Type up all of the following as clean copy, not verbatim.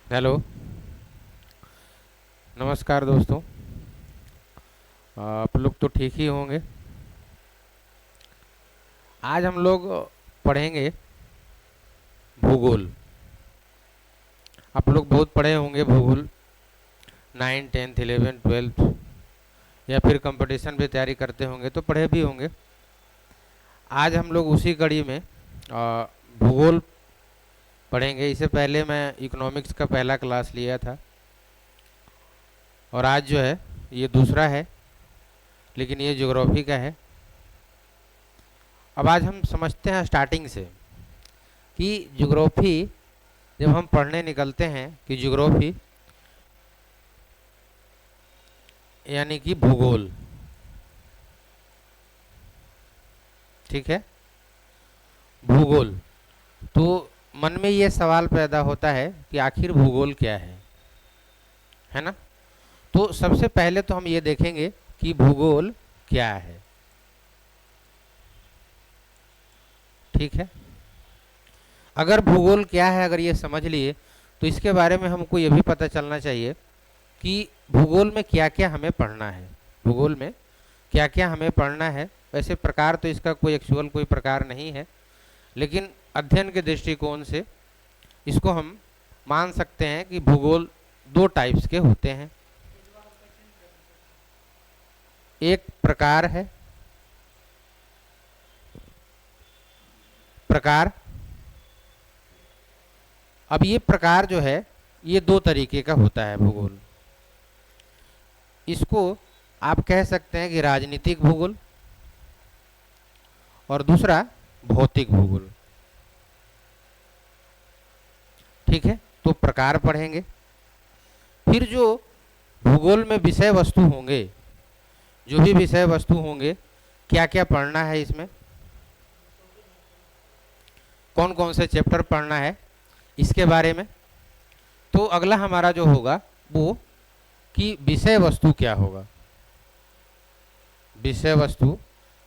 Hello, नमस्कार दोस्तों। आप लोग तो ठीक ही होंगे। आज हम लोग पढ़ेंगे भूगोल। आप लोग बहुत पढ़े होंगे भूगोल, 9, 10, 11, 12, या फिर कंपटीशन भी तैयारी करते होंगे तो पढ़े भी होंगे। आज हम लोग उसी कड़ी में भूगोल पढ़ेंगे। इससे पहले मैं इकोनॉमिक्स का पहला क्लास लिया था और आज जो है ये दूसरा है, लेकिन ये ज्योग्राफी का है। अब आज हम समझते हैं स्टार्टिंग से कि ज्योग्राफी, जब हम पढ़ने निकलते हैं कि ज्योग्राफी यानी कि भूगोल, ठीक है, भूगोल, तो मन में ये सवाल पैदा होता है कि आखिर भूगोल क्या है ना। तो सबसे पहले तो हम ये देखेंगे कि भूगोल क्या है, ठीक है। अगर भूगोल क्या है, अगर ये समझ लिए तो इसके बारे में हमको ये भी पता चलना चाहिए कि भूगोल में क्या क्या हमें पढ़ना है। भूगोल में क्या क्या हमें पढ़ना है। वैसे प्रकार तो इसका कोई एक्चुअल कोई प्रकार नहीं है, लेकिन अध्ययन के दृष्टिकोण से इसको हम मान सकते हैं कि भूगोल दो टाइप्स के होते हैं। एक प्रकार है, प्रकार। अब ये प्रकार जो है ये दो तरीके का होता है भूगोल। इसको आप कह सकते हैं कि राजनीतिक भूगोल और दूसरा भौतिक भूगोल, ठीक है। तो प्रकार पढ़ेंगे, फिर जो भूगोल में विषय वस्तु होंगे, जो भी विषय वस्तु होंगे, क्या क्या पढ़ना है, इसमें कौन कौन से चैप्टर पढ़ना है, इसके बारे में। तो अगला हमारा जो होगा वो कि विषय वस्तु क्या होगा, विषय वस्तु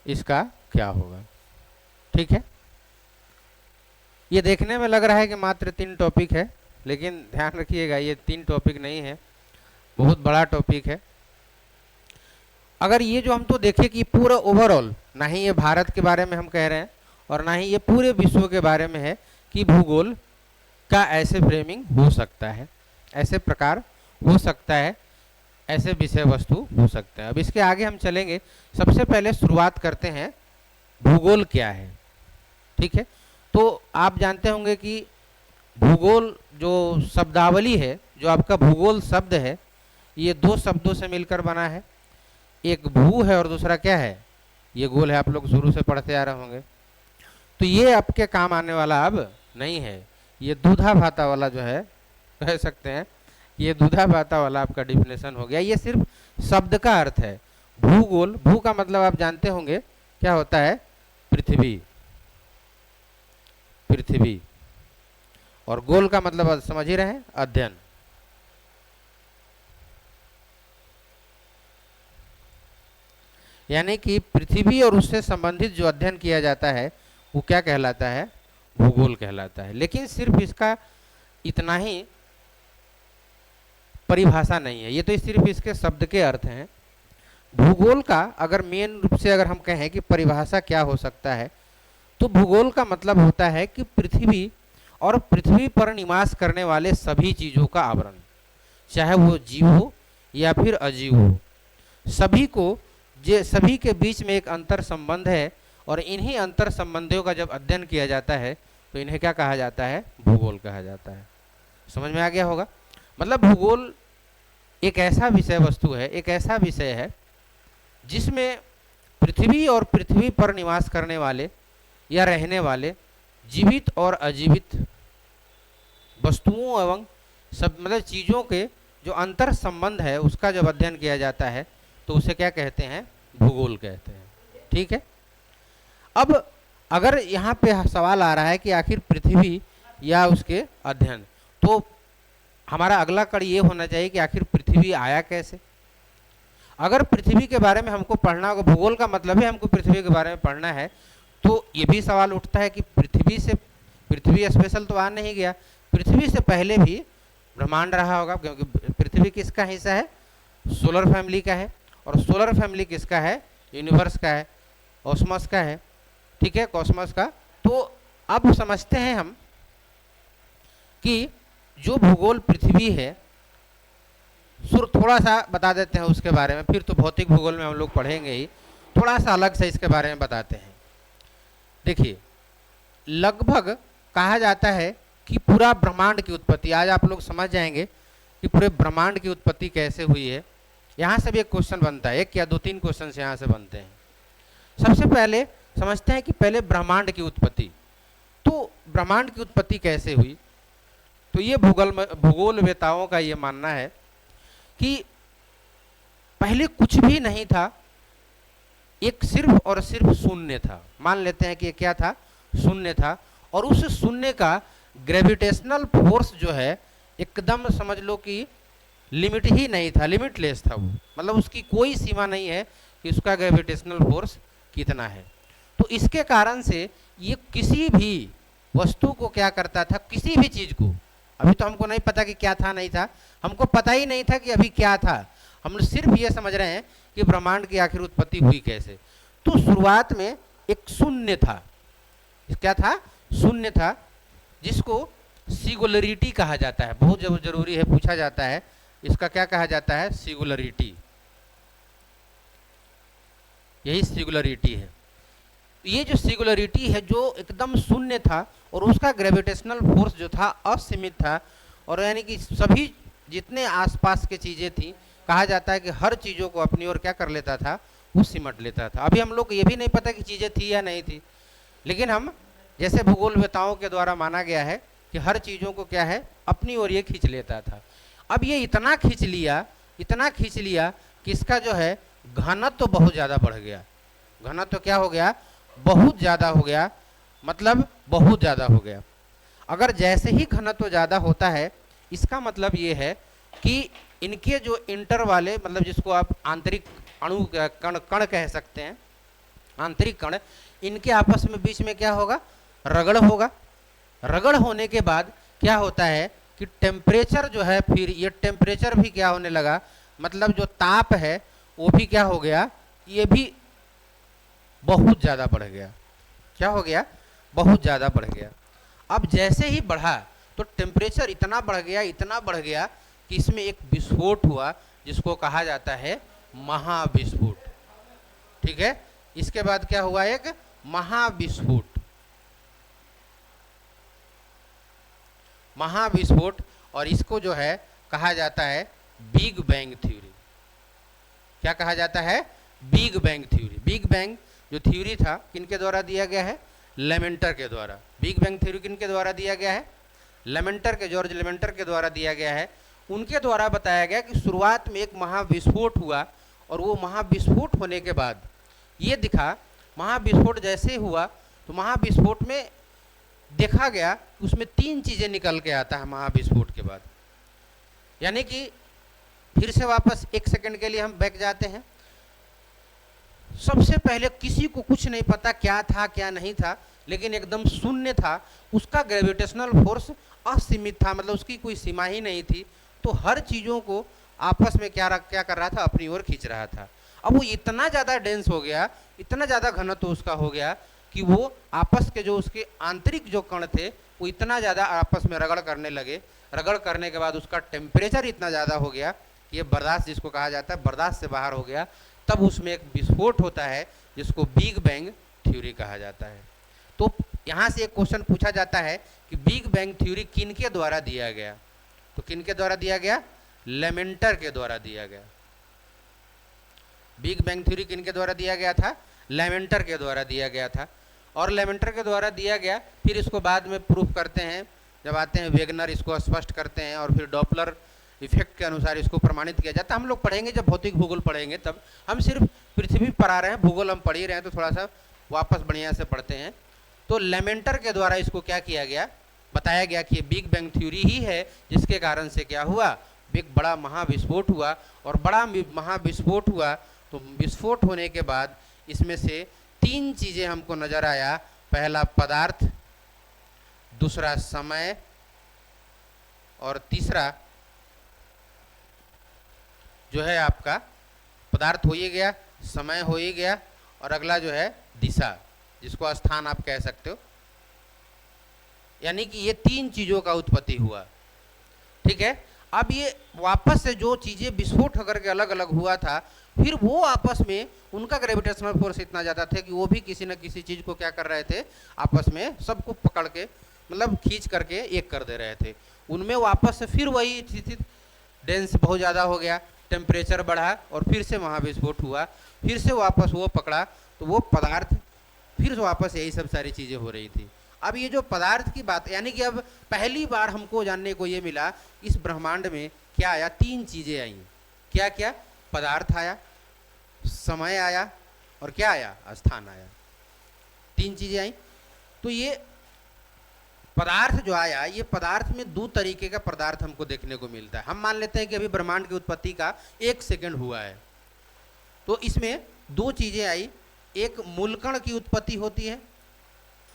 इसका क्या होगा, ठीक है। ये देखने में लग रहा है कि मात्र 3 टॉपिक है, लेकिन ध्यान रखिएगा ये 3 टॉपिक नहीं है, बहुत बड़ा टॉपिक है। अगर ये जो हम तो देखें कि पूरा ओवरऑल, ना ही ये भारत के बारे में हम कह रहे हैं और ना ही ये पूरे विश्व के बारे में है कि भूगोल का ऐसे फ्रेमिंग हो सकता है, ऐसे प्रकार हो सकता है, ऐसे विषय वस्तु हो सकता है। अब इसके आगे हम चलेंगे। सबसे पहले शुरुआत करते हैं भूगोल क्या है, ठीक है। तो आप जानते होंगे कि भूगोल जो शब्दावली है, जो आपका भूगोल शब्द है, ये 2 शब्दों से मिलकर बना है। एक भू है और दूसरा क्या है, ये गोल है। आप लोग शुरू से पढ़ते आ रहे होंगे। तो ये आपके काम आने वाला अब नहीं है। ये दूधा भाता वाला जो है, कह सकते हैं ये दूधा भाता वाला आपका डिफिनेशन हो गया। ये सिर्फ शब्द का अर्थ है। भूगोल, भू का मतलब आप जानते होंगे क्या होता है, पृथ्वी, पृथ्वी, और गोल का मतलब समझ ही रहे हैं, अध्ययन। यानी कि पृथ्वी और उससे संबंधित जो अध्ययन किया जाता है वो क्या कहलाता है, भूगोल कहलाता है। लेकिन सिर्फ इसका इतना ही परिभाषा नहीं है, ये तो सिर्फ इसके शब्द के अर्थ हैं। भूगोल का अगर मेन रूप से अगर हम कहें कि परिभाषा क्या हो सकता है, तो भूगोल का मतलब होता है कि पृथ्वी और पृथ्वी पर निवास करने वाले सभी चीजों का आवरण, चाहे वो जीव हो या फिर अजीव हो, सभी को, जे सभी के बीच में एक अंतर संबंध है। और इन्हीं अंतर संबंधों का जब अध्ययन किया जाता है तो इन्हें क्या कहा जाता है, भूगोल कहा जाता है। समझ में आ गया होगा। मतलब भूगोल एक ऐसा विषय वस्तु है, एक ऐसा विषय है जिसमें पृथ्वी और पृथ्वी पर निवास करने वाले या रहने वाले जीवित और अजीवित वस्तुओं एवं सब मतलब चीज़ों के जो अंतर संबंध है उसका जब अध्ययन किया जाता है तो उसे क्या कहते हैं, भूगोल कहते हैं, ठीक है। अब अगर यहाँ पे सवाल आ रहा है कि आखिर पृथ्वी या उसके अध्ययन, तो हमारा अगला कड़ी ये होना चाहिए कि आखिर पृथ्वी आया कैसे। अगर पृथ्वी के बारे में हमको पढ़ना होगा, भूगोल का मतलब है हमको पृथ्वी के बारे में पढ़ना है, तो ये भी सवाल उठता है कि पृथ्वी से, पृथ्वी स्पेशल तो आ नहीं गया, पृथ्वी से पहले भी ब्रह्मांड रहा होगा, क्योंकि पृथ्वी किसका हिस्सा है, सोलर फैमिली का है, और सोलर फैमिली किसका है, यूनिवर्स का है, कॉस्मोस का है, ठीक है, कॉस्मोस का। तो अब समझते हैं हम कि जो भूगोल पृथ्वी है, थोड़ा सा बता देते हैं उसके बारे में, फिर तो भौतिक भूगोल में हम लोग पढ़ेंगे ही, थोड़ा सा अलग से इसके बारे में बताते हैं। देखिए, लगभग कहा जाता है कि पूरा ब्रह्मांड की उत्पत्ति, आज आप लोग समझ जाएंगे कि पूरे ब्रह्मांड की उत्पत्ति कैसे हुई है। यहाँ से भी एक क्वेश्चन बनता है, एक या दो तीन क्वेश्चन यहाँ से बनते हैं। सबसे पहले समझते हैं कि पहले ब्रह्मांड की उत्पत्ति, तो ब्रह्मांड की उत्पत्ति कैसे हुई। तो ये भूगोलवेताओं का ये मानना है कि पहले कुछ भी नहीं था, एक सिर्फ और सिर्फ शून्य था। मान लेते हैं कि ये क्या था, शून्य था, और उस शून्य का ग्रेविटेशनल फोर्स जो है एकदम समझ लो कि लिमिट ही नहीं था, लिमिटलेस था वो, मतलब उसकी कोई सीमा नहीं है कि उसका ग्रेविटेशनल फोर्स कितना है। तो इसके कारण से ये किसी भी वस्तु को क्या करता था, किसी भी चीज को, अभी तो हमको नहीं पता कि क्या था नहीं था, हमको पता ही नहीं था कि अभी क्या था, हम सिर्फ ये समझ रहे हैं कि ब्रह्मांड की आखिर उत्पत्ति हुई कैसे। तो शुरुआत में एक शून्य था, क्या था, शून्य था, जिसको सिंगुलरिटी कहा जाता है। बहुत जरूरी है, पूछा जाता है, इसका क्या कहा जाता है, सिंगुलरिटी, यही सिंगुलरिटी है। ये जो सिंगुलरिटी है जो एकदम शून्य था, और उसका ग्रेविटेशनल फोर्स जो था असीमित था, और यानी कि सभी जितने आसपास के चीजें थी, कहा जाता है कि हर चीजों को अपनी ओर क्या कर लेता था, वो सिमट लेता था। अभी हम लोग को ये भी नहीं पता कि चीजें थी या नहीं थी, लेकिन हम जैसे भूगोलवेताओं के द्वारा माना गया है कि हर चीजों को क्या है, अपनी ओर ये खींच लेता था। अब ये इतना खींच लिया, इतना खींच लिया कि इसका जो है घनत्व तो बहुत ज्यादा बढ़ गया। घनत्व तो क्या हो गया, बहुत ज्यादा हो गया, मतलब बहुत ज्यादा हो गया। अगर जैसे ही घनत्व ज्यादा होता है, इसका मतलब ये है कि इनके जो इंटर वाले, मतलब जिसको आप आंतरिक अणु कण कण कह सकते हैं, आंतरिक कण, इनके आपस में बीच में क्या होगा, रगड़ होगा। रगड़ होने के बाद क्या होता है कि टेम्परेचर जो है, फिर ये टेम्परेचर भी क्या होने लगा, मतलब जो ताप है वो भी क्या हो गया, ये भी बहुत ज़्यादा बढ़ गया। क्या हो गया, बहुत ज़्यादा बढ़ गया। अब जैसे ही बढ़ा तो टेम्परेचर इतना बढ़ गया, इतना बढ़ गया कि इसमें एक विस्फोट हुआ, जिसको कहा जाता है महाविस्फोट। ठीक है, इसके बाद क्या हुआ, एक महाविस्फोट। महाविस्फोट, और इसको जो है कहा जाता है बिग बैंग थ्योरी। क्या कहा जाता है, big bang theory. Big bang जो थ्योरी था, किनके द्वारा दिया गया है, लेमेंटर के द्वारा। बिग बैंग थ्योरी किनके द्वारा दिया गया है, लेमेंटर के, जॉर्ज लेमेंटर के द्वारा दिया गया है। उनके द्वारा बताया गया कि शुरुआत में एक महाविस्फोट हुआ, और वो महाविस्फोट होने के बाद ये दिखा, महाविस्फोट जैसे हुआ तो महाविस्फोट में देखा गया कि उसमें तीन चीजें निकल के आता है महाविस्फोट के बाद। यानी कि फिर से वापस एक सेकंड के लिए हम बैक जाते हैं। सबसे पहले किसी को कुछ नहीं पता क्या था क्या नहीं था, लेकिन एकदम शून्य था, उसका ग्रेविटेशनल फोर्स असीमित था, मतलब उसकी कोई सीमा ही नहीं थी। तो हर चीजों को आपस में क्या कर रहा था, अपनी ओर खींच रहा था। अब वो इतना ज्यादा डेंस हो गया, इतना ज्यादा घनत्व उसका हो गया कि वो आपस के जो उसके आंतरिक जो कण थे वो इतना ज्यादा आपस में रगड़ करने लगे। रगड़ करने के बाद उसका टेम्परेचर इतना ज्यादा हो गया कि ये बर्दाश्त, जिसको कहा जाता है बर्दाश्त से बाहर हो गया। तब उसमें एक विस्फोट होता है, जिसको बिग बैंग थ्योरी कहा जाता है। तो यहाँ से एक क्वेश्चन पूछा जाता है कि बिग बैंग थ्योरी किनके द्वारा दिया गया, तो किनके द्वारा दिया गया, लेमेंटर के द्वारा दिया गया। बिग बैंग थ्योरी किनके द्वारा दिया गया था, लेमेंटर के द्वारा दिया गया था। और लेमेंटर के द्वारा दिया गया, फिर इसको बाद में प्रूफ करते हैं, जब आते हैं वेगनर इसको स्पष्ट करते हैं, और फिर डॉपलर इफेक्ट के अनुसार इसको प्रमाणित किया जाता है। हम लोग पढ़ेंगे, जब भौतिक भूगोल पढ़ेंगे तब। हम सिर्फ पृथ्वी पर आ रहे हैं, भूगोल हम पढ़ ही रहे हैं, तो थोड़ा सा वापस बढ़िया से पढ़ते हैं। तो लेमेंटर के द्वारा इसको क्या किया गया, बताया गया कि ये बिग बैंग थ्योरी ही है, जिसके कारण से क्या हुआ, एक बड़ा महाविस्फोट हुआ। और बड़ा महाविस्फोट हुआ तो विस्फोट होने के बाद इसमें से तीन चीजें हमको नजर आया। पहला पदार्थ, दूसरा समय, और तीसरा जो है आपका पदार्थ हो ही गया, समय हो ही गया, और अगला जो है दिशा, जिसको स्थान आप कह सकते हो। यानी कि ये तीन चीजों का उत्पत्ति हुआ। ठीक है, अब ये वापस से जो चीजें विस्फोट होकर के अलग अलग हुआ था, फिर वो आपस में उनका ग्रेविटेशनल फोर्स इतना ज्यादा था कि वो भी किसी न किसी चीज को क्या कर रहे थे, आपस में सबको पकड़ के मतलब खींच करके एक कर दे रहे थे। उनमें वापस से फिर वही स्थिति, डेंस बहुत ज़्यादा हो गया, टेम्परेचर बढ़ा और फिर से महाविस्फोट हुआ, फिर से वापस वो पकड़ा तो वो पदार्थ, फिर वापस यही सब सारी चीज़ें हो रही थी। अब ये जो पदार्थ की बात, यानी कि अब पहली बार हमको जानने को ये मिला इस ब्रह्मांड में क्या आया, तीन चीज़ें आई। क्या क्या? पदार्थ आया, समय आया और क्या आया, स्थान आया। तीन चीज़ें आई। तो ये पदार्थ जो आया, ये पदार्थ में दो तरीके का पदार्थ हमको देखने को मिलता है। हम मान लेते हैं कि अभी ब्रह्मांड की उत्पत्ति का 1 सेकंड हुआ है, तो इसमें दो चीजें आई। एक मूलकण की उत्पत्ति होती है,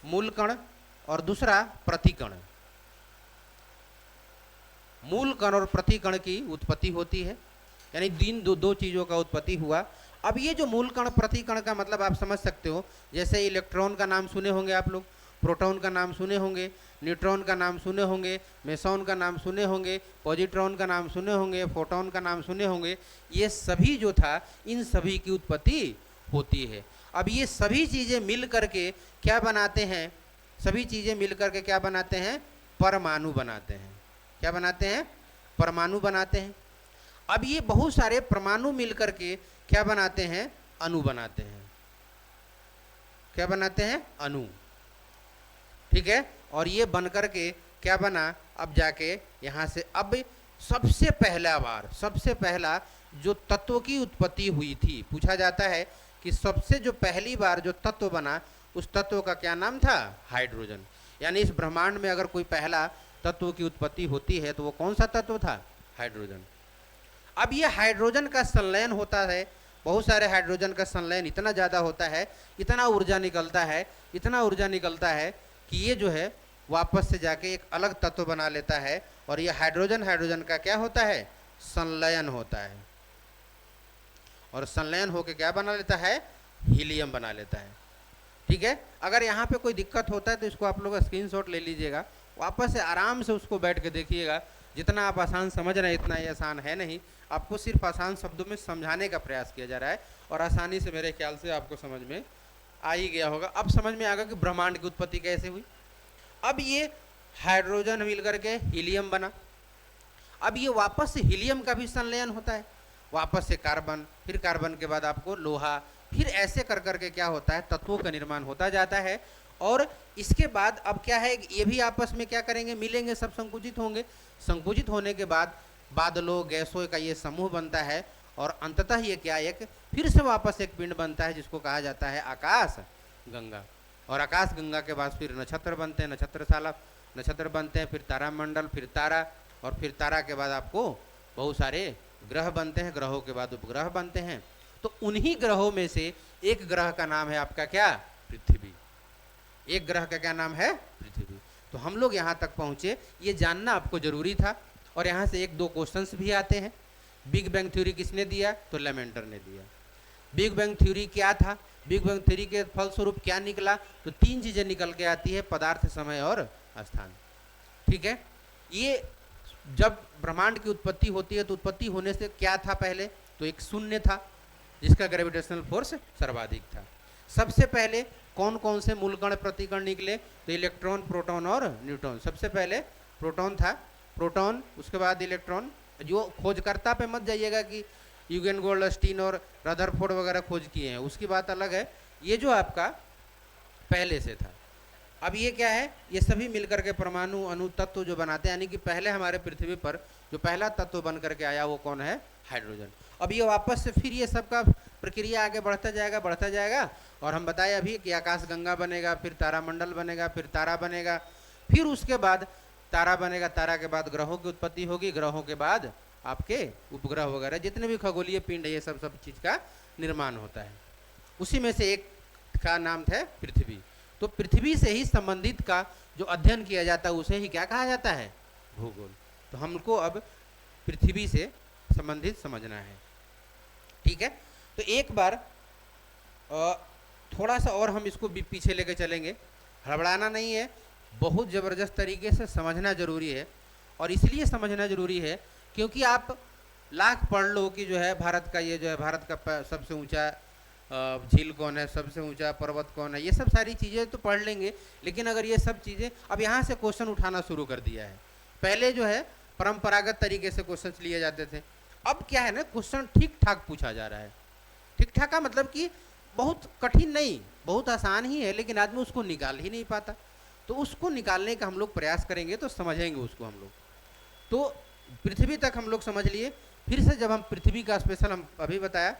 मूलकण, और दूसरा प्रतिकण। मूलकण और प्रतिकण की उत्पत्ति होती है, यानी दो चीजों का उत्पत्ति हुआ। अब ये जो मूलकण प्रतिकण का मतलब आप समझ सकते हो, जैसे इलेक्ट्रॉन का नाम सुने होंगे आप लोग, प्रोटॉन का नाम सुने होंगे, न्यूट्रॉन का नाम सुने होंगे, मेसॉन का नाम सुने होंगे, पॉजिट्रॉन का नाम सुने होंगे, फोटॉन का नाम सुने होंगे। ये सभी जो था, इन सभी की उत्पत्ति होती है। अब ये सभी चीज़ें मिल करके क्या बनाते हैं, सभी चीज़ें मिल करके क्या बनाते हैं, परमाणु बनाते हैं। क्या बनाते हैं? परमाणु बनाते हैं। अब ये बहुत सारे परमाणु मिल करके क्या बनाते हैं, अणु बनाते हैं। क्या बनाते हैं? अणु। ठीक है, और ये बन करके क्या बना, अब जाके यहाँ से अब सबसे पहला जो तत्व की उत्पत्ति हुई थी, पूछा जाता है कि सबसे जो पहली बार जो तत्व बना, उस तत्व का क्या नाम था, हाइड्रोजन। यानी इस ब्रह्मांड में अगर कोई पहला तत्व की उत्पत्ति होती है तो वो कौन सा तत्व था, हाइड्रोजन। अब ये हाइड्रोजन का संलयन होता है, बहुत सारे हाइड्रोजन का संलयन इतना ज़्यादा होता है, इतना ऊर्जा निकलता है कि ये जो है वापस से जाके एक अलग तत्व बना लेता है, और ये हाइड्रोजन का क्या होता है, संलयन होता है, और संलयन होकर क्या बना लेता है, हीलियम बना लेता है। ठीक है, अगर यहाँ पे कोई दिक्कत होता है तो इसको आप लोग स्क्रीनशॉट ले लीजिएगा, वापस से आराम से उसको बैठ के देखिएगा। जितना आप आसान समझ रहे हैं इतना ही आसान है नहीं, आपको सिर्फ आसान शब्दों में समझाने का प्रयास किया जा रहा है, और आसानी से मेरे ख्याल से आपको समझ में आ ही गया होगा। अब समझ में आ गया कि ब्रह्मांड की उत्पत्ति कैसे हुई। अब ये हाइड्रोजन मिल करके हीलियम बना, अब ये वापस से हीलियम का भी संलयन होता है, वापस से कार्बन, फिर कार्बन के बाद आपको लोहा, फिर ऐसे कर करके क्या होता है, तत्वों का निर्माण होता जाता है। और इसके बाद अब क्या है, ये भी आपस में क्या करेंगे, मिलेंगे, सब संकुचित होंगे। संकुचित होने के बाद बादलों, गैसों का ये समूह बनता है, और अंततः ये क्या, एक फिर से वापस एक पिंड बनता है जिसको कहा जाता है आकाश गंगा। और आकाश गंगा के बाद फिर नक्षत्र बनते हैं, नक्षत्र बनते हैं, फिर तारामंडल, फिर तारा, और फिर तारा के बाद आपको बहुत सारे ग्रह बनते हैं, ग्रहों के बाद उपग्रह बनते हैं। तो उन्हीं ग्रहों में से एक ग्रह का नाम है आपका क्या, पृथ्वी। एक ग्रह का क्या नाम है, पृथ्वी। तो हम लोग यहाँ तक पहुँचे, ये जानना आपको जरूरी था। और यहाँ से एक दो क्वेश्चंस भी आते हैं। बिग बैंग थ्योरी किसने दिया, तो लेमेंटर ने दिया। बिग बैंग थ्योरी क्या था, बिग बैंग थ्योरी के फलस्वरूप क्या निकला, तो तीन चीजें निकल के आती है, पदार्थ, समय और स्थान। ठीक है, ये जब ब्रह्मांड की उत्पत्ति होती है तो उत्पत्ति होने से क्या था, पहले तो एक शून्य था जिसका ग्रेविटेशनल फोर्स सर्वाधिक था। सबसे पहले कौन कौन से मूलकण प्रतिकण निकले, तो इलेक्ट्रॉन, प्रोटॉन और न्यूट्रॉन। सबसे पहले प्रोटॉन था, प्रोटॉन, उसके बाद इलेक्ट्रॉन। जो खोजकर्ता पे मत जाइएगा कि यूगेन गोल्डस्टीन और रदरफोर्ड वगैरह खोज किए हैं, उसकी बात अलग है। ये जो आपका पहले से था। अब ये क्या है, ये सभी मिलकर के परमाणु, अणु, तत्व जो बनाते हैं, यानी कि पहले हमारे पृथ्वी पर जो पहला तत्व बन करके आया वो कौन है, हाइड्रोजन। अब ये वापस से फिर ये सबका प्रक्रिया आगे बढ़ता जाएगा, और हम बताए अभी कि आकाश गंगा बनेगा, फिर तारामंडल बनेगा, फिर तारा बनेगा, फिर उसके बाद तारा बनेगा, तारा के बाद ग्रहों की उत्पत्ति होगी, ग्रहों के बाद आपके उपग्रह वगैरह जितने भी खगोलीय पिंड है, ये सब चीज का निर्माण होता है। उसी में से एक का नाम था पृथ्वी। तो पृथ्वी से ही संबंधित का जो अध्ययन किया जाता है उसे ही क्या कहा जाता है, भूगोल। तो हमको अब पृथ्वी से संबंधित समझना है। ठीक है, तो एक बार थोड़ा सा और हम इसको भी पीछे लेके चलेंगे, हड़बड़ाना नहीं है, बहुत ज़बरदस्त तरीके से समझना जरूरी है। और इसलिए समझना जरूरी है क्योंकि आप लाख पढ़ लो कि जो है भारत का ये जो है भारत का सबसे ऊंचा झील कौन है, सबसे ऊंचा पर्वत कौन है, ये सब सारी चीज़ें तो पढ़ लेंगे, लेकिन अगर ये सब चीज़ें अब यहाँ से क्वेश्चन उठाना शुरू कर दिया है। पहले जो है परंपरागत तरीके से क्वेश्चन लिए जाते थे, अब क्या है ना, क्वेश्चन ठीक ठाक पूछा जा रहा है। ठीक ठाक का मतलब कि बहुत कठिन नहीं, बहुत आसान ही है, लेकिन आदमी उसको निकाल ही नहीं पाता। तो उसको निकालने का हम लोग प्रयास करेंगे तो समझेंगे उसको हम लोग। तो पृथ्वी तक हम लोग समझ लिए। फिर से जब हम पृथ्वी का स्पेशल, हम अभी बताया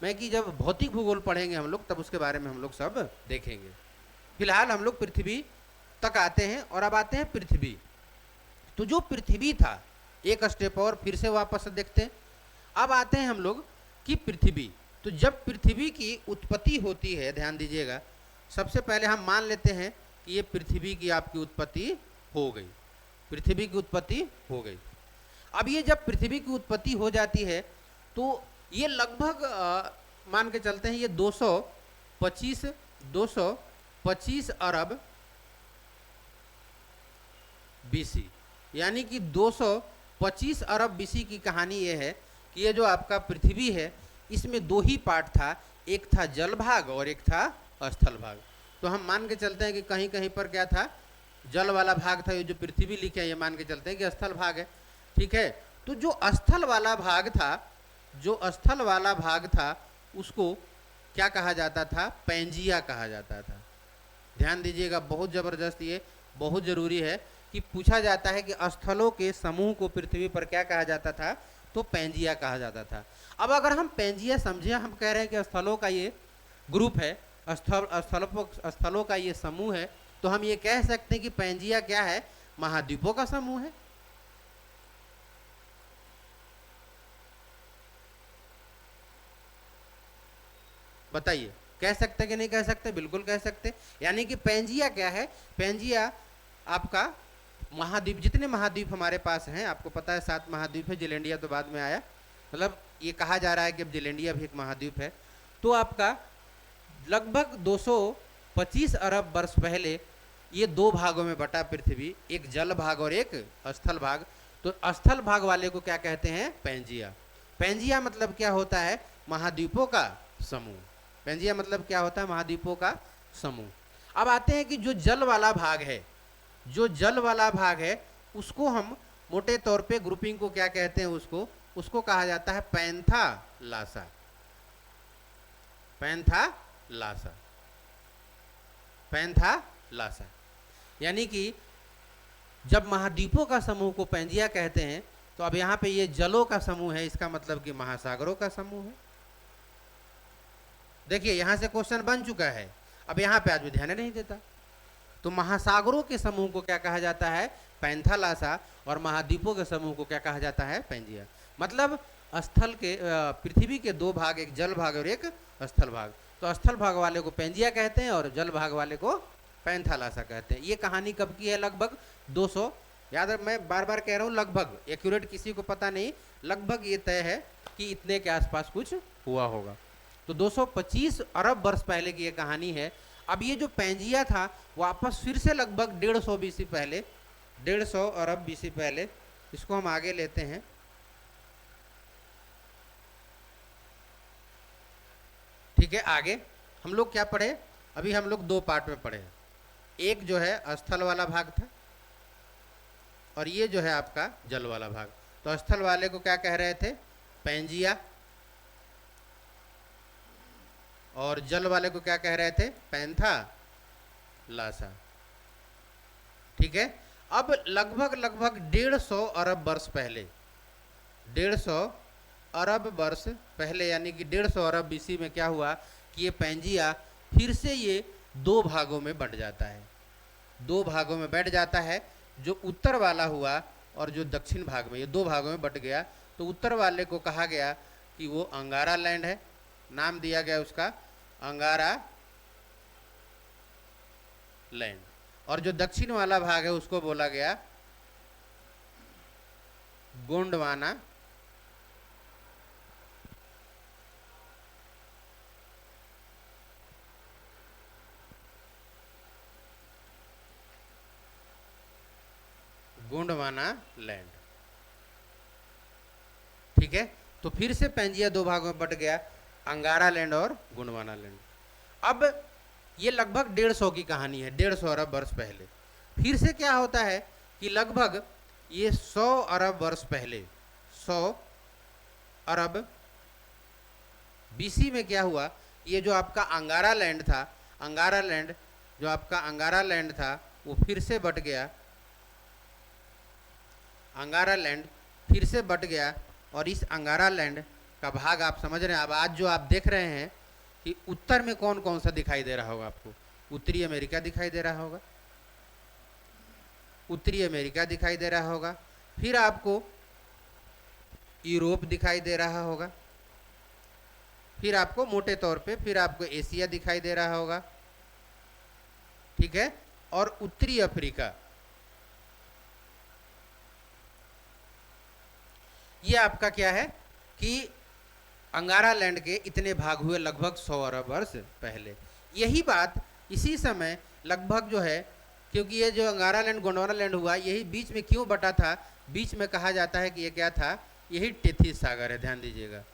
मैं कि जब भौतिक भूगोल पढ़ेंगे हम लोग तब उसके बारे में हम लोग सब देखेंगे। फिलहाल हम लोग पृथ्वी तक आते हैं और अब आते हैं पृथ्वी। तो जो पृथ्वी था, एक स्टेप और फिर से वापस देखते हैं। अब आते हैं हम लोग कि पृथ्वी, तो जब पृथ्वी की उत्पत्ति होती है, ध्यान दीजिएगा, सबसे पहले हम मान लेते हैं कि ये पृथ्वी की आपकी उत्पत्ति हो गई, पृथ्वी की उत्पत्ति हो गई। अब ये जब पृथ्वी की उत्पत्ति हो जाती है तो ये लगभग मान के चलते हैं ये 225 अरब बीसी, यानी कि 225 अरब बीसी की कहानी ये है कि ये जो आपका पृथ्वी है इसमें दो ही पार्ट था, एक था जल भाग और एक था स्थल भाग। तो हम मान के चलते हैं कि कहीं कहीं पर क्या था, जल वाला भाग था, ये जो पृथ्वी लिखे हैं ये मान के चलते हैं कि स्थल भाग है। ठीक है, तो जो स्थल वाला भाग था, जो स्थल वाला भाग था उसको क्या कहा जाता था, पैंजिया कहा जाता था। ध्यान दीजिएगा, बहुत ज़बरदस्त, ये बहुत ज़रूरी है कि पूछा जाता है कि स्थलों के समूह को पृथ्वी पर क्या कहा जाता था, तो पैंजिया कहा जाता था। अब अगर हम पैंजिया समझे, हम कह रहे हैं कि स्थलों का ये ग्रुप है, स्थलों का ये समूह है, तो हम ये कह सकते हैं कि पैंजिया क्या है, महाद्वीपों का समूह है। बताइए, कह सकते कि नहीं कह सकते? बिल्कुल कह सकते। यानी कि पैंजिया क्या है, पैंजिया आपका महाद्वीप, जितने महाद्वीप हमारे पास हैं, आपको पता है 7 महाद्वीप है, जिलेंडिया तो बाद में आया, मतलब ये कहा जा रहा है कि अब जिलेंडिया भी एक महाद्वीप है। तो आपका लगभग 225 अरब वर्ष पहले ये दो भागों में बटा पृथ्वी, एक जल भाग और एक स्थल भाग। तो स्थल भाग वाले को क्या कहते हैं, पैंजिया। पैंजिया मतलब क्या होता है, महाद्वीपों का समूह। पैंजिया मतलब क्या होता है, महाद्वीपों का समूह। अब आते हैं कि जो जल वाला भाग है, जो जल वाला भाग है उसको हम मोटे तौर पे ग्रुपिंग को क्या कहते हैं, उसको कहा जाता है पैंथालासा। पैंथालासा, पैंथालासा, यानी कि जब महाद्वीपों का समूह को पैंजिया कहते हैं, तो अब यहाँ पे ये जलों का समूह है, इसका मतलब कि महासागरों का समूह है। देखिए यहाँ से क्वेश्चन बन चुका है, अब यहाँ पे आदमी ध्यान नहीं देता। तो महासागरों के समूह को क्या कहा जाता है, पैंथालासा, और महाद्वीपों के समूह को क्या कहा जाता है, पैंजिया। मतलब स्थल के पृथ्वी के दो भाग, एक जल भाग और एक स्थल भाग। तो स्थल भाग वाले को पैंजिया कहते हैं और जल भाग वाले को पैंथालासा कहते हैं। ये कहानी कब की है, लगभग 200, याद है, मैं बार बार कह रहा हूँ लगभग, एक्यूरेट किसी को पता नहीं, लगभग ये तय है कि इतने के आसपास कुछ हुआ होगा। तो 225 अरब वर्ष पहले की ये कहानी है। अब ये जो पैंजिया था वापस फिर से लगभग 150 बीसी पहले, 150 अरब बीसी पहले, इसको हम आगे लेते हैं। ठीक है, आगे हम लोग क्या पढ़े, अभी हम लोग दो पार्ट में पढ़े। एक जो है स्थल वाला भाग था और ये जो है आपका जल वाला भाग। तो स्थल वाले को क्या कह रहे थे, पैंजिया, और जल वाले को क्या कह रहे थे, पैंथालासा। ठीक है, अब लगभग 150 अरब वर्ष पहले, 150 अरब वर्ष पहले, यानी कि 150 अरब बीसी में क्या हुआ कि ये पैंजिया फिर से ये दो भागों में बंट जाता है, दो भागों में बैठ जाता है। जो उत्तर वाला हुआ और जो दक्षिण भाग में, ये दो भागों में बट गया। तो उत्तर वाले को कहा गया कि वो अंगारा लैंड है, नाम दिया गया उसका अंगारा लैंड, और जो दक्षिण वाला भाग है उसको बोला गया गोंडवाना गोंडवाना लैंड। ठीक है, तो फिर से पैंजिया दो भागों में बट गया, अंगारा लैंड और गोंडवाना लैंड। अब ये लगभग 150 की कहानी है, 150 अरब वर्ष पहले। फिर से क्या होता है कि लगभग ये 100 अरब वर्ष पहले, 100 अरब बीसी में क्या हुआ, ये जो आपका अंगारा लैंड था, अंगारा लैंड जो आपका अंगारा लैंड था वो फिर से बट गया, अंगारा लैंड फिर से बट गया। और इस अंगारा लैंड का भाग आप समझ रहे हैं। अब आज जो आप देख रहे हैं कि उत्तर में कौन कौन सा दिखाई दे रहा होगा आपको, उत्तरी अमेरिका दिखाई दे रहा होगा, उत्तरी अमेरिका दिखाई दे रहा होगा, फिर आपको यूरोप दिखाई दे रहा होगा, फिर आपको मोटे तौर पे फिर आपको एशिया दिखाई दे रहा होगा। ठीक है, और उत्तरी अफ्रीका, ये आपका क्या है कि अंगारा लैंड के इतने भाग हुए लगभग 100 अरब वर्ष पहले। यही बात इसी समय लगभग जो है, क्योंकि ये जो अंगारा लैंड गोंडवाना लैंड हुआ, यही बीच में क्यों बटा था, बीच में कहा जाता है कि ये क्या था, यही टेथीस सागर है, ध्यान दीजिएगा,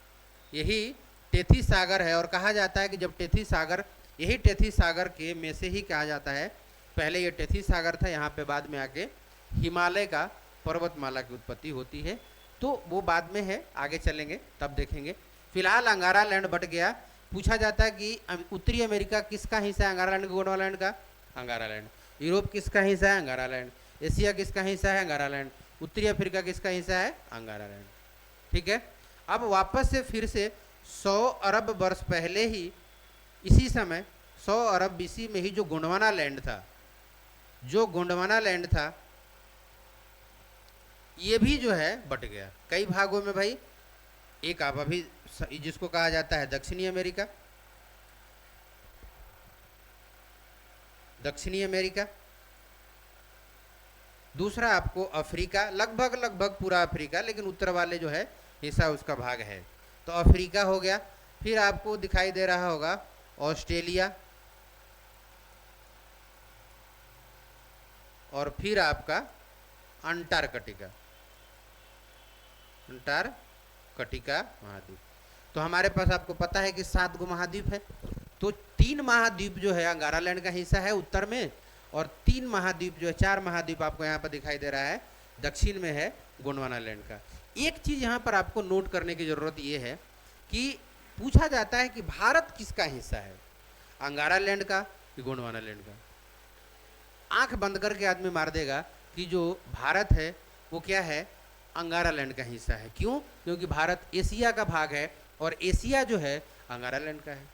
यही टेथीस सागर है। और कहा जाता है कि जब टेथीस सागर, यही टेथीस सागर के में से ही कहा जाता है, पहले ये टेथीस सागर था, यहाँ पे बाद में आके हिमालय का पर्वतमाला की उत्पत्ति होती है। तो वो बाद में है, आगे चलेंगे तब देखेंगे। फिलहाल अंगारा लैंड बट गया। पूछा जाता है कि उत्तरी अमेरिका किसका हिस्सा है, अंगारा लैंड गोंडवाना लैंड का, अंगारा लैंड। यूरोप किसका हिस्सा है, अंगारा लैंड। एशिया किसका हिस्सा है, अंगारा लैंड। उत्तरी अफ्रीका किसका हिस्सा है, अंगारा लैंड। ठीक है, अब वापस से फिर से 100 अरब वर्ष पहले ही, इसी समय 100 अरब बीसी में ही जो गोंडवाना लैंड था, जो गोंडवाना लैंड था, ये भी जो है बट गया कई भागों में भाई। एक आप अभी जिसको कहा जाता है दक्षिणी अमेरिका, दक्षिणी अमेरिका, दूसरा आपको अफ्रीका, लगभग लगभग पूरा अफ्रीका, लेकिन उत्तर वाले जो है हिस्सा उसका भाग है, तो अफ्रीका हो गया। फिर आपको दिखाई दे रहा होगा ऑस्ट्रेलिया, और फिर आपका अंटार्कटिका, अंटार्कटिका महाद्वीप। तो हमारे पास आपको पता है कि 7 गो महाद्वीप है, तो 3 महाद्वीप जो है अंगारा लैंड का हिस्सा है उत्तर में, और 3 महाद्वीप जो है, 4 महाद्वीप आपको यहाँ पर दिखाई दे रहा है दक्षिण में है गोंडवाना लैंड का। एक चीज यहाँ पर आपको नोट करने की जरूरत ये है कि पूछा जाता है कि भारत किसका हिस्सा है, अंगारा लैंड का कि गोंडवाना लैंड का। आंख बंद करके आदमी मार देगा कि जो भारत है वो क्या है, अंगारा लैंड का हिस्सा है। क्यों? क्योंकि भारत एशिया का भाग है और एशिया जो है अंगारा लैंड का है।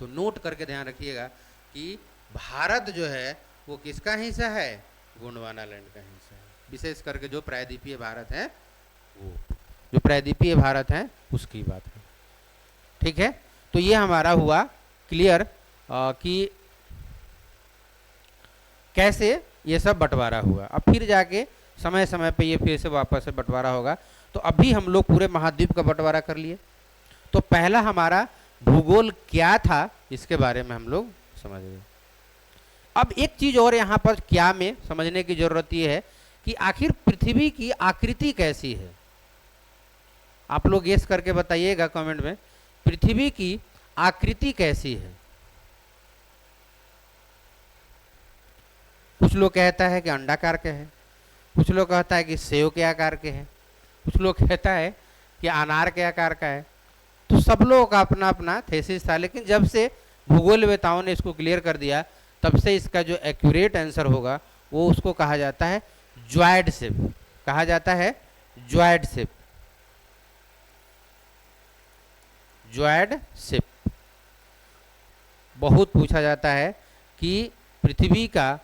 तो नोट करके ध्यान रखिएगा कि भारत जो है वो किसका हिस्सा है, गोंडवाना लैंड का हिस्सा है। विशेष करके जो प्रायद्वीपीय भारत है, वो जो प्रायद्वीपीय भारत है उसकी बात है। ठीक है, तो ये हमारा हुआ क्लियर कि कैसे ये सब बंटवारा हुआ। अब फिर जाके समय समय पे ये फिर से वापस से बंटवारा होगा। तो अभी हम लोग पूरे महाद्वीप का बंटवारा कर लिए। तो पहला हमारा भूगोल क्या था, इसके बारे में हम लोग समझ गए। अब एक चीज और यहाँ पर क्या में समझने की जरूरत ये है कि आखिर पृथ्वी की आकृति कैसी है। आप लोग गेस करके बताइएगा कमेंट में, पृथ्वी की आकृति कैसी है। कुछ लोग कहता है कि अंडाकार के है, कुछ लोग कहता है कि सेव के आकार के है, कुछ लोग कहता है कि अनार के आकार का है। तो सब लोगों का अपना अपना थेसिस था, लेकिन जब से भूगोलवेताओं ने इसको क्लियर कर दिया तब से इसका जो एक्यूरेट आंसर होगा वो उसको कहा जाता है ज्वाइड शेप, कहा जाता है ज्वाइड शेप, ज्वाइड शेप। बहुत पूछा जाता है कि पृथ्वी का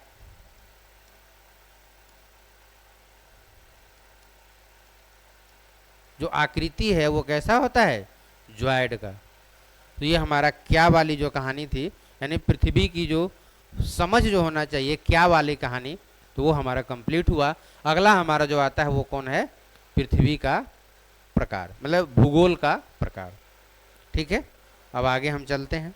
जो आकृति है वो कैसा होता है, ज्वाइड का। तो ये हमारा क्या वाली जो कहानी थी, यानी पृथ्वी की जो समझ जो होना चाहिए क्या वाली कहानी, तो वो हमारा कंप्लीट हुआ। अगला हमारा जो आता है वो कौन है, पृथ्वी का प्रकार, मतलब भूगोल का प्रकार। ठीक है, अब आगे हम चलते हैं।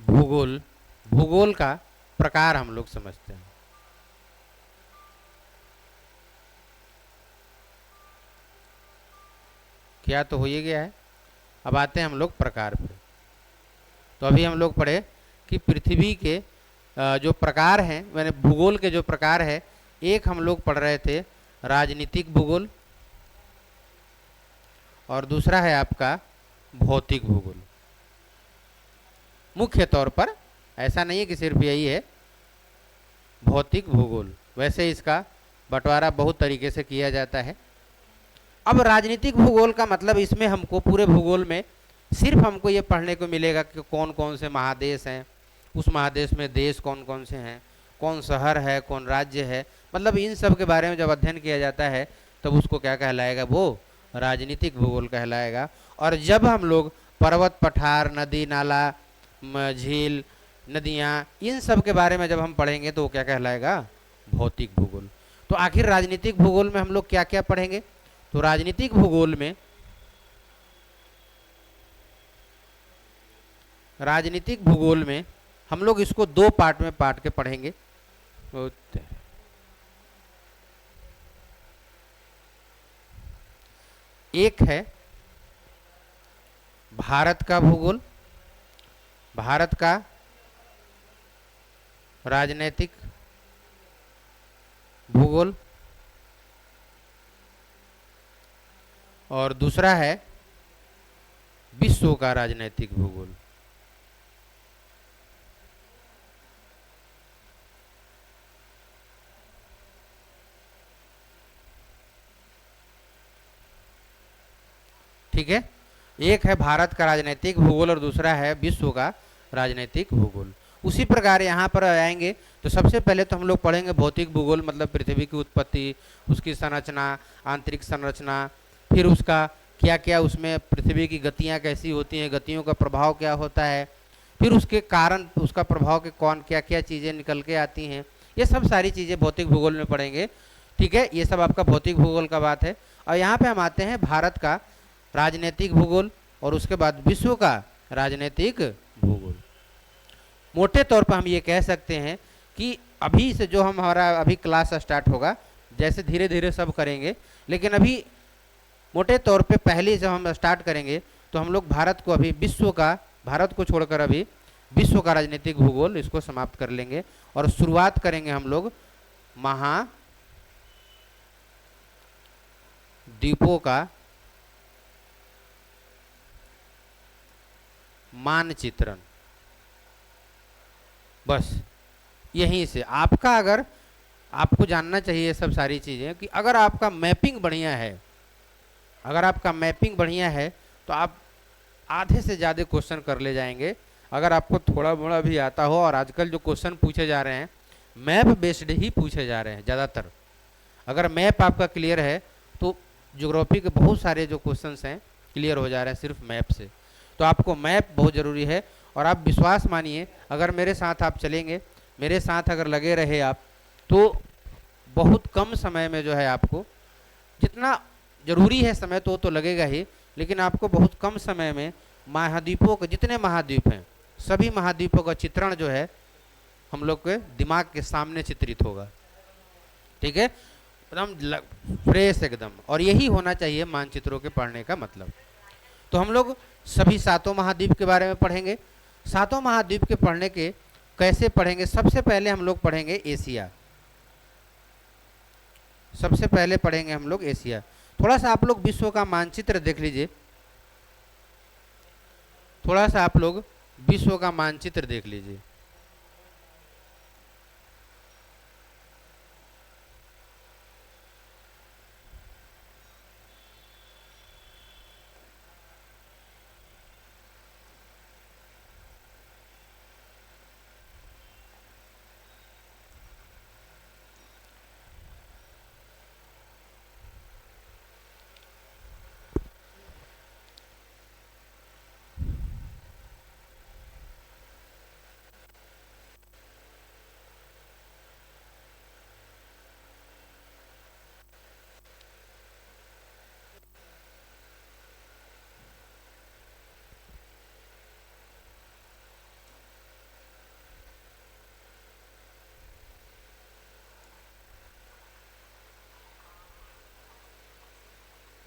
भूगोल, भूगोल का प्रकार हम लोग समझते हैं। क्या तो हो ही गया है, अब आते हैं हम लोग प्रकार पे। तो अभी हम लोग पढ़े कि पृथ्वी के जो प्रकार हैं, मैंने भूगोल के जो प्रकार है, एक हम लोग पढ़ रहे थे राजनीतिक भूगोल, और दूसरा है आपका भौतिक भूगोल। मुख्य तौर पर ऐसा नहीं है कि सिर्फ यही है भौतिक भूगोल, वैसे इसका बंटवारा बहुत तरीके से किया जाता है। अब राजनीतिक भूगोल का मतलब, इसमें हमको पूरे भूगोल में सिर्फ हमको ये पढ़ने को मिलेगा कि कौन कौन से महादेश हैं, उस महादेश में देश कौन कौन से हैं, कौन शहर है, कौन राज्य है, मतलब इन सब के बारे में जब अध्ययन किया जाता है तब उसको क्या कहलाएगा, वो राजनीतिक भूगोल कहलाएगा। और जब हम लोग पर्वत पठार, नदी नाला, झील, नदियाँ, इन सब के बारे में जब हम पढ़ेंगे तो वो क्या कहलाएगा, भौतिक भूगोल। तो आखिर राजनीतिक भूगोल में हम लोग क्या क्या पढ़ेंगे, तो राजनीतिक भूगोल में, राजनीतिक भूगोल में हम लोग इसको दो पार्ट में बांट के पढ़ेंगे। एक है भारत का भूगोल, भारत का राजनीतिक भूगोल, और दूसरा है विश्व का राजनीतिक भूगोल। ठीक है, एक है भारत का राजनीतिक भूगोल और दूसरा है विश्व का राजनीतिक भूगोल। उसी प्रकार यहाँ पर आएंगे तो सबसे पहले तो हम लोग पढ़ेंगे भौतिक भूगोल, मतलब पृथ्वी की उत्पत्ति, उसकी संरचना, आंतरिक संरचना, फिर उसका क्या क्या, उसमें पृथ्वी की गतियाँ कैसी होती हैं, गतियों का प्रभाव क्या होता है, फिर उसके कारण, उसका प्रभाव के कौन क्या क्या चीज़ें निकल के आती हैं, ये सब सारी चीज़ें भौतिक भूगोल में पढ़ेंगे। ठीक है, ये सब आपका भौतिक भूगोल का बात है। और यहाँ पे हम आते हैं भारत का राजनीतिक भूगोल और उसके बाद विश्व का राजनीतिक भूगोल। मोटे तौर पर हम ये कह सकते हैं कि अभी से जो हमारा अभी क्लास स्टार्ट होगा, जैसे धीरे धीरे सब करेंगे, लेकिन अभी मोटे तौर पे पहले जब हम स्टार्ट करेंगे तो हम लोग भारत को, अभी विश्व का, भारत को छोड़कर अभी विश्व का राजनीतिक भूगोल इसको समाप्त कर लेंगे और शुरुआत करेंगे हम लोग महाद्वीपों का मानचित्रण। बस यहीं से आपका, अगर आपको जानना चाहिए सब सारी चीज़ें कि अगर आपका मैपिंग बढ़िया है, अगर आपका मैपिंग बढ़िया है तो आप आधे से ज़्यादा क्वेश्चन कर ले जाएंगे। अगर आपको थोड़ा मोड़ा भी आता हो, और आजकल जो क्वेश्चन पूछे जा रहे हैं मैप बेस्ड ही पूछे जा रहे हैं ज़्यादातर, अगर मैप आपका क्लियर है तो ज्योग्राफी के बहुत सारे जो क्वेश्चंस हैं क्लियर हो जा रहे हैं सिर्फ मैप से। तो आपको मैप बहुत ज़रूरी है, और आप विश्वास मानिए, अगर मेरे साथ आप चलेंगे, मेरे साथ अगर लगे रहे आप, तो बहुत कम समय में जो है आपको, जितना ज़रूरी है समय तो लगेगा ही, लेकिन आपको बहुत कम समय में महाद्वीपों के, जितने महाद्वीप हैं सभी महाद्वीपों का चित्रण जो है हम लोग के दिमाग के सामने चित्रित होगा। ठीक है, एकदम फ्रेश एकदम, और यही होना चाहिए मानचित्रों के पढ़ने का मतलब। तो हम लोग सभी सातों महाद्वीप के बारे में पढ़ेंगे। सातों महाद्वीप के पढ़ने के कैसे पढ़ेंगे, सबसे पहले हम लोग पढ़ेंगे एशिया, सबसे पहले पढ़ेंगे हम लोग एशिया। थोड़ा सा आप लोग विश्व का मानचित्र देख लीजिए, थोड़ा सा आप लोग विश्व का मानचित्र देख लीजिए।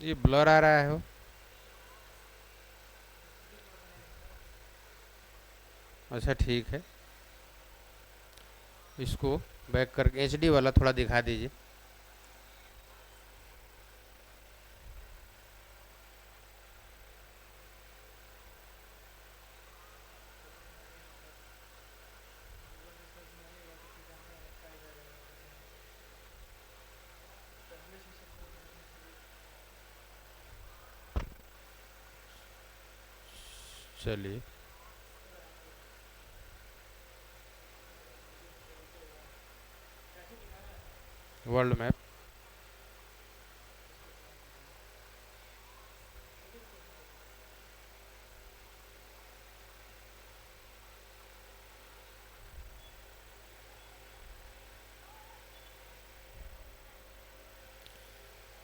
ये ब्लर आ रहा है हो। अच्छा ठीक है, इसको बैक करके एचडी वाला थोड़ा दिखा दीजिए। चलिए, वर्ल्ड मैप।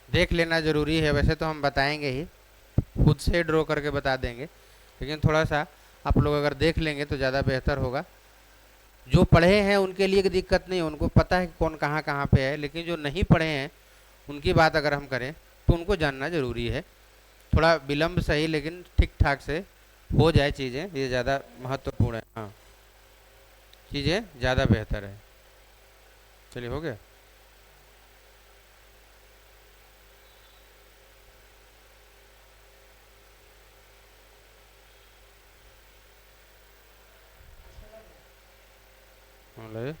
देख लेना ज़रूरी है, वैसे तो हम बताएंगे ही, खुद से ड्रॉ करके बता देंगे, लेकिन थोड़ा सा आप लोग अगर देख लेंगे तो ज़्यादा बेहतर होगा। जो पढ़े हैं उनके लिए कोई दिक्कत नहीं, उनको पता है कि कौन कहाँ कहाँ पे है, लेकिन जो नहीं पढ़े हैं उनकी बात अगर हम करें तो उनको जानना ज़रूरी है। थोड़ा विलम्ब सही, लेकिन ठीक ठाक से हो जाए चीज़ें, ये ज़्यादा महत्वपूर्ण है। हाँ, चीज़ें ज़्यादा बेहतर है। चलिए, हो गया। ले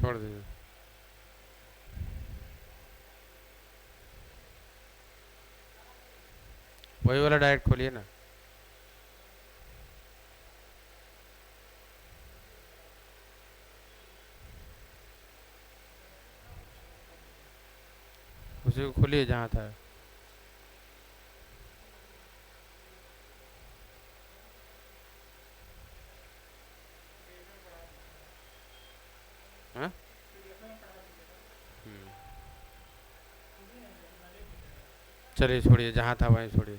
छोड़ दीजिए। वही वाला डायरेक्ट खोलिए ना। उसी को खोलिए जहाँ था। हाँ, चलिए छोड़िए, जहाँ था वहीं छोड़िए।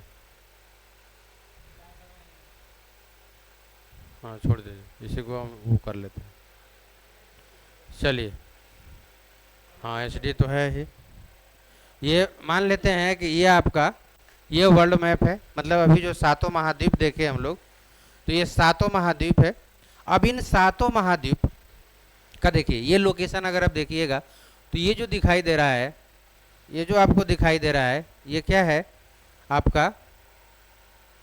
हाँ, छोड़ दीजिए, इसी को हम वो कर लेते हैं। चलिए, हाँ एचडी तो है ही। ये मान लेते हैं कि ये आपका ये वर्ल्ड मैप है, मतलब अभी जो सातों महाद्वीप देखे हम लोग, तो ये सातों महाद्वीप है। अब इन सातों महाद्वीप का देखिए, ये लोकेशन अगर आप देखिएगा तो ये जो दिखाई दे रहा है, ये जो आपको दिखाई दे रहा है, ये क्या है आपका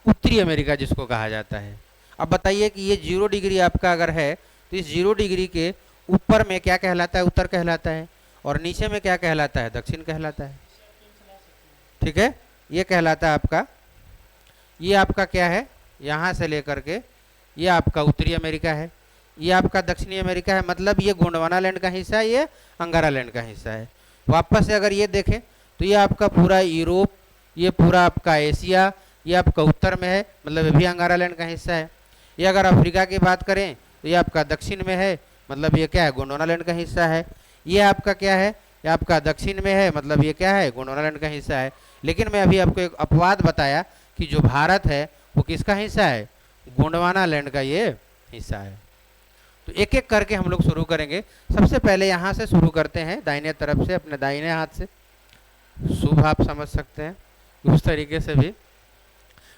उत्तरी अमेरिका जिसको कहा जाता है। अब बताइए कि ये 0 डिग्री आपका अगर है तो इस 0 डिग्री के ऊपर में क्या कहलाता है, उत्तर कहलाता है, और नीचे में क्या कहलाता है, दक्षिण कहलाता है। ठीक है, ये कहलाता है आपका, ये आपका क्या है, यहाँ से लेकर के ये आपका उत्तरी अमेरिका है, ये आपका दक्षिणी अमेरिका है, मतलब ये गोंडवाना लैंड का हिस्सा है, ये अंगारा लैंड का हिस्सा है। वापस से अगर ये देखें तो ये आपका पूरा यूरोप, ये पूरा आपका एशिया, ये आपका उत्तर में है, मतलब ये भी अंगारा लैंड का हिस्सा है। ये अगर अफ्रीका की बात करें तो ये आपका दक्षिण में है, मतलब ये क्या है, गोंडवाना लैंड का हिस्सा है। ये आपका क्या है, ये आपका दक्षिण में है, मतलब ये क्या है, गोंडवाना लैंड का हिस्सा है। लेकिन मैं अभी आपको एक अपवाद बताया कि जो भारत है वो किसका हिस्सा है, गोंडवाना लैंड का ये हिस्सा है। तो एक एक करके हम लोग शुरू करेंगे। सबसे पहले यहाँ से शुरू करते हैं, दाहिने तरफ से, अपने दाहिने हाथ से, शुभ आप समझ सकते हैं उस तरीके से भी।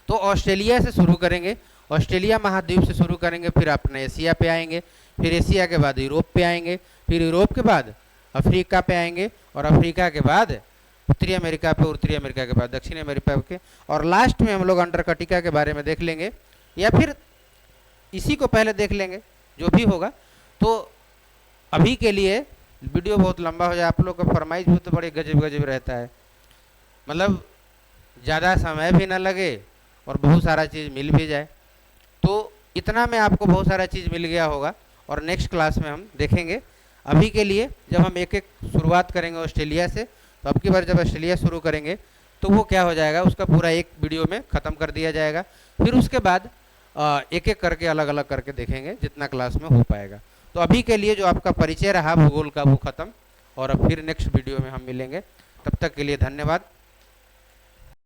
तो ऑस्ट्रेलिया से शुरू करेंगे, ऑस्ट्रेलिया महाद्वीप से शुरू करेंगे, फिर अपने एशिया पे आएंगे, फिर एशिया के बाद यूरोप पे आएंगे, फिर यूरोप के बाद अफ्रीका पे आएंगे, और अफ्रीका के बाद उत्तरी अमेरिका पे, उत्तरी अमेरिका के बाद दक्षिणी अमेरिका के, और लास्ट में हम लोग अंटार्कटिका के बारे में देख लेंगे, या फिर इसी को पहले देख लेंगे, जो भी होगा। तो अभी के लिए वीडियो बहुत लंबा हो जाए, आप लोग का फरमाइश भी तो बड़े गजब गजब रहता है, मतलब ज़्यादा समय भी ना लगे और बहुत सारा चीज़ मिल भी जाए। तो इतना में आपको बहुत सारा चीज़ मिल गया होगा और नेक्स्ट क्लास में हम देखेंगे। अभी के लिए जब हम एक एक शुरुआत करेंगे ऑस्ट्रेलिया से, तो अब की बार जब ऑस्ट्रेलिया शुरू करेंगे तो वो क्या हो जाएगा, उसका पूरा एक वीडियो में ख़त्म कर दिया जाएगा। फिर उसके बाद एक एक करके अलग अलग करके देखेंगे जितना क्लास में हो पाएगा। तो अभी के लिए जो आपका परिचय रहा भूगोल का वो ख़त्म, और अब फिर नेक्स्ट वीडियो में हम मिलेंगे। तब तक के लिए धन्यवाद।